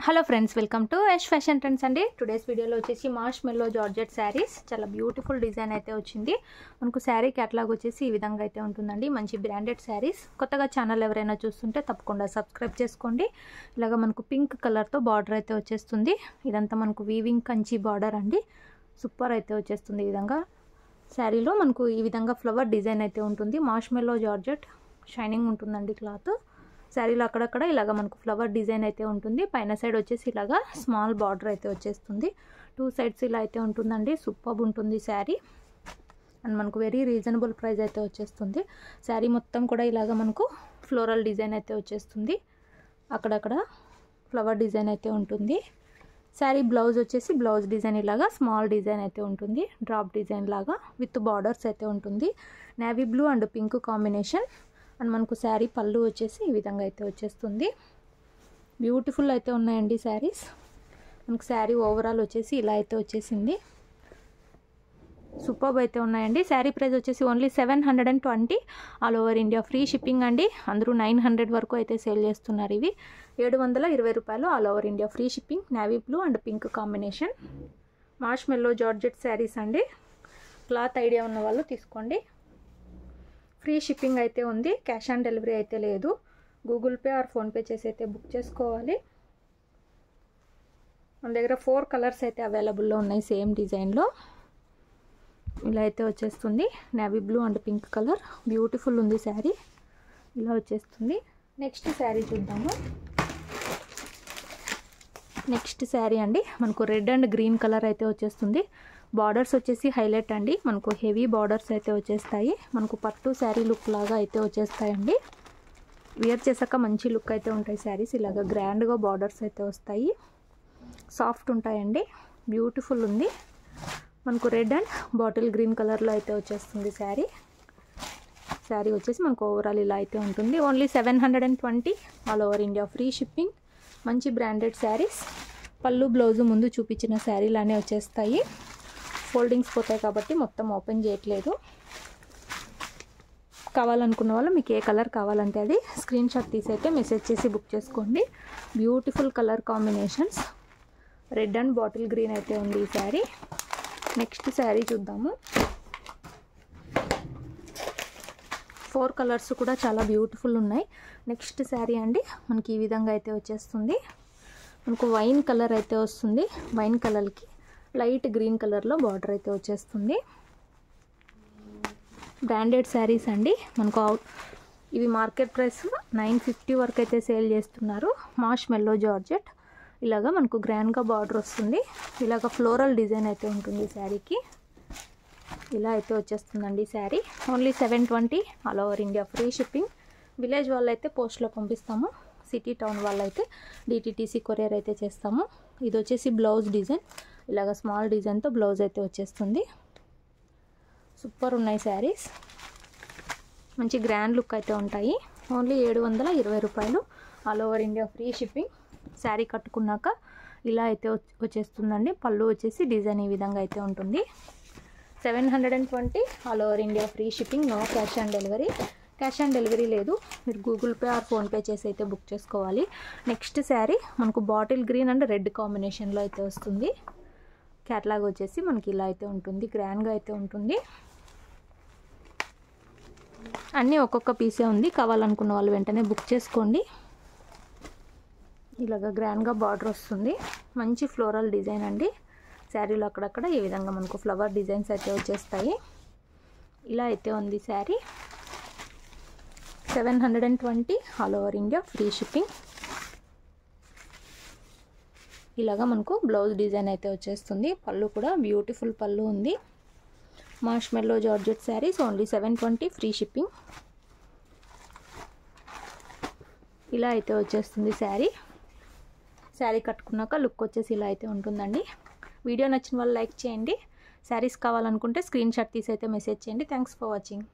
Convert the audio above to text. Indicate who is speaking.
Speaker 1: Hello friends, welcome to Yash fashion trends అండి. Today's వీడియోలో వచ్చేసి మార్ష్మెల్లో జార్జెట్ శారీస్, చాలా బ్యూటిఫుల్ డిజైన్ అయితే వచ్చింది. మనకు శారీ క్యాటలాగ్ వచ్చేసి ఈ విధంగా అయితే ఉంటుందండి. మంచి బ్రాండెడ్ శారీస్. కొత్తగా ఛానల్ ఎవరైనా చూస్తుంటే తప్పకుండా సబ్స్క్రైబ్ చేసుకోండి. ఇలాగ మనకు పింక్ కలర్తో బార్డర్ అయితే వచ్చేస్తుంది. ఇదంతా మనకు వీవింగ్ కంచి బార్డర్ అండి. సూపర్ అయితే వచ్చేస్తుంది. ఈ విధంగా శారీలో మనకు ఈ విధంగా ఫ్లవర్ డిజైన్ అయితే ఉంటుంది. మార్ష్మెల్లో జార్జెట్ షైనింగ్ ఉంటుందండి క్లాత్. శారీలో అక్కడక్కడ ఇలాగ మనకు ఫ్లవర్ డిజైన్ అయితే ఉంటుంది. పైన సైడ్ వచ్చేసి ఇలాగా స్మాల్ బార్డర్ అయితే వచ్చేస్తుంది. టూ సైడ్స్ ఇలా అయితే ఉంటుందండి. సూపర్ ఉంటుంది శారీ. అండ్ మనకు వెరీ రీజనబుల్ ప్రైస్ అయితే వచ్చేస్తుంది. శారీ మొత్తం కూడా ఇలాగ మనకు ఫ్లోరల్ డిజైన్ అయితే వచ్చేస్తుంది. అక్కడక్కడ ఫ్లవర్ డిజైన్ అయితే ఉంటుంది. శారీ బ్లౌజ్ వచ్చేసి బ్లౌజ్ డిజైన్ ఇలాగా స్మాల్ డిజైన్ అయితే ఉంటుంది. డ్రాప్ డిజైన్ లాగా విత్ బార్డర్స్ అయితే ఉంటుంది. Navy blue and pink combination. And మనకు శారీ పళ్ళు వచ్చేసి ఈ విధంగా అయితే వచ్చేస్తుంది. బ్యూటిఫుల్ అయితే ఉన్నాయండి శారీస్. మనకు శారీ ఓవరాల్ వచ్చేసి ఇలా అయితే వచ్చేసింది. సూపర్బ్ అయితే ఉన్నాయండి. శారీ ప్రైస్ వచ్చేసి only 720 all over India free shipping అండి. అందరూ 900 వరకు అయితే సేల్ చేస్తున్నారు. ఇవి 720 రూపాయలు all over India free shipping. Navy blue and pink combination marshmallow georgette saris అండి. క్లాత్ ఐడియా ఉన్న వాళ్ళు తీసుకోండి. ఫ్రీ షిప్పింగ్ అయితే ఉంది. క్యాష్ ఆన్ డెలివరీ అయితే లేదు. గూగుల్ పే ఆర్ ఫోన్పే చేసి అయితే బుక్ చేసుకోవాలి. మన దగ్గర 4 కలర్స్ అయితే అవైలబుల్లో ఉన్నాయి సేమ్ డిజైన్లో. ఇలా అయితే వచ్చేస్తుంది. Navy blue and pink colour. Beautiful ఉంది శారీ. ఇలా వచ్చేస్తుంది. నెక్స్ట్ శారీ చూద్దాము. నెక్స్ట్ శారీ అండి మనకు రెడ్ అండ్ గ్రీన్ కలర్ అయితే వచ్చేస్తుంది. బార్డర్స్ వచ్చేసి హైలైట్ అండి. మనకు హెవీ బార్డర్స్ అయితే వచ్చేస్తాయి. మనకు పట్టు శారీ లుక్ లాగా అయితే వచ్చేస్తాయండి. వేర్ చేసాక మంచి లుక్ అయితే ఉంటాయి శారీస్. ఇలాగ గ్రాండ్గా బార్డర్స్ అయితే వస్తాయి. సాఫ్ట్ ఉంటాయండి. బ్యూటిఫుల్ ఉంది. మనకు రెడ్ అండ్ బాటిల్ గ్రీన్ కలర్లో అయితే వచ్చేస్తుంది శారీ. శారీ వచ్చేసి మనకు ఓవరాల్ ఇలా అయితే ఉంటుంది. Only 720 all over India free shipping. మంచి బ్రాండెడ్ శారీస్. పళ్ళు బ్లౌజు ముందు చూపించిన శారీలానే వచ్చేస్తాయి. ఫోల్డింగ్స్ పోతాయి కాబట్టి మొత్తం ఓపెన్ చేయట్లేదు. కావాలనుకున్న వాళ్ళు మీకు ఏ కలర్ కావాలంటే అది స్క్రీన్ షాట్ తీసి అయితే మెసేజ్ చేసి బుక్ చేసుకోండి. Beautiful colour combinations. Red and bottle green అయితే ఉంది ఈ శారీ. నెక్స్ట్ శారీ చూద్దాము. 4 కలర్స్ కూడా చాలా బ్యూటిఫుల్ ఉన్నాయి. నెక్స్ట్ శారీ అండి మనకి ఈ విధంగా అయితే వచ్చేస్తుంది. మనకు వైన్ కలర్ అయితే వస్తుంది. వైన్ కలర్కి లైట్ గ్రీన్ కలర్లో బార్డర్ అయితే వచ్చేస్తుంది. బ్రాండెడ్ శారీస్ అండి. మనకు ఇవి మార్కెట్ ప్రైస్ 950 వరకు అయితే సేల్ చేస్తున్నారు. మార్ష్మెల్లో జార్జెట్. ఇలాగా మనకు గ్రాండ్గా బార్డర్ వస్తుంది. ఇలాగ ఫ్లోరల్ డిజైన్ అయితే ఉంటుంది శారీకి. ఇలా అయితే వచ్చేస్తుందండి sari. Only 720 all over India free shipping. Village వాళ్ళు అయితే పోస్ట్లో పంపిస్తాము. సిటీ టౌన్ వాళ్ళు అయితే డిటిటీసీ కొరియర్ అయితే చేస్తాము. ఇది వచ్చేసి బ్లౌజ్ డిజైన్. ఇలాగ స్మాల్ డిజైన్తో బ్లౌజ్ అయితే వచ్చేస్తుంది. సూపర్ ఉన్నాయి శారీస్. మంచి గ్రాండ్ లుక్ అయితే ఉంటాయి. ఓన్లీ 720 రూపాయలు all over India free shipping. Sari కట్టుకున్నాక ఇలా అయితే వచ్చేస్తుందండి. పళ్ళు వచ్చేసి డిజైన్ ఈ విధంగా అయితే ఉంటుంది. 720 all over India free shipping. No cash on delivery. Cash on delivery లేదు. మీరు గూగుల్ పే ఆర్ ఫోన్పే చేసి అయితే బుక్ చేసుకోవాలి. నెక్స్ట్ శారీ మనకు బాటిల్ గ్రీన్ అండ్ రెడ్ కాంబినేషన్లో అయితే వస్తుంది. క్యాటలాగ్ వచ్చేసి మనకి ఇలా అయితే ఉంటుంది. గ్రాండ్గా అయితే ఉంటుంది. అన్నీ ఒక్కొక్క పీసే ఉంది. కావాలనుకున్న వాళ్ళు వెంటనే బుక్ చేసుకోండి. ఇలాగ గ్రాండ్గా బార్డర్ వస్తుంది. మంచి ఫ్లోరల్ డిజైన్ అండి. శారీలో అక్కడక్కడ ఈ విధంగా మనకు ఫ్లవర్ డిజైన్స్ అయితే వచ్చేస్తాయి. ఇలా అయితే ఉంది sari. 720 all over India free shipping. ఇలాగా మనకు బ్లౌజ్ డిజైన్ అయితే వచ్చేస్తుంది. పళ్ళు కూడా బ్యూటిఫుల్ పళ్ళు ఉంది. మార్ష్మెల్లో georgette saris only 720 free shipping. ఇలా అయితే వచ్చేస్తుంది శారీ. శారీ కట్టుకున్నాక లుక్ వచ్చేసి ఇలా అయితే ఉంటుందండి. వీడియో నచ్చిన వాళ్ళు లైక్ చేయండి. శారీస్ కావాలనుకుంటే స్క్రీన్ షాట్ తీసి అయితే మెసేజ్ చేయండి. Thanks for watching.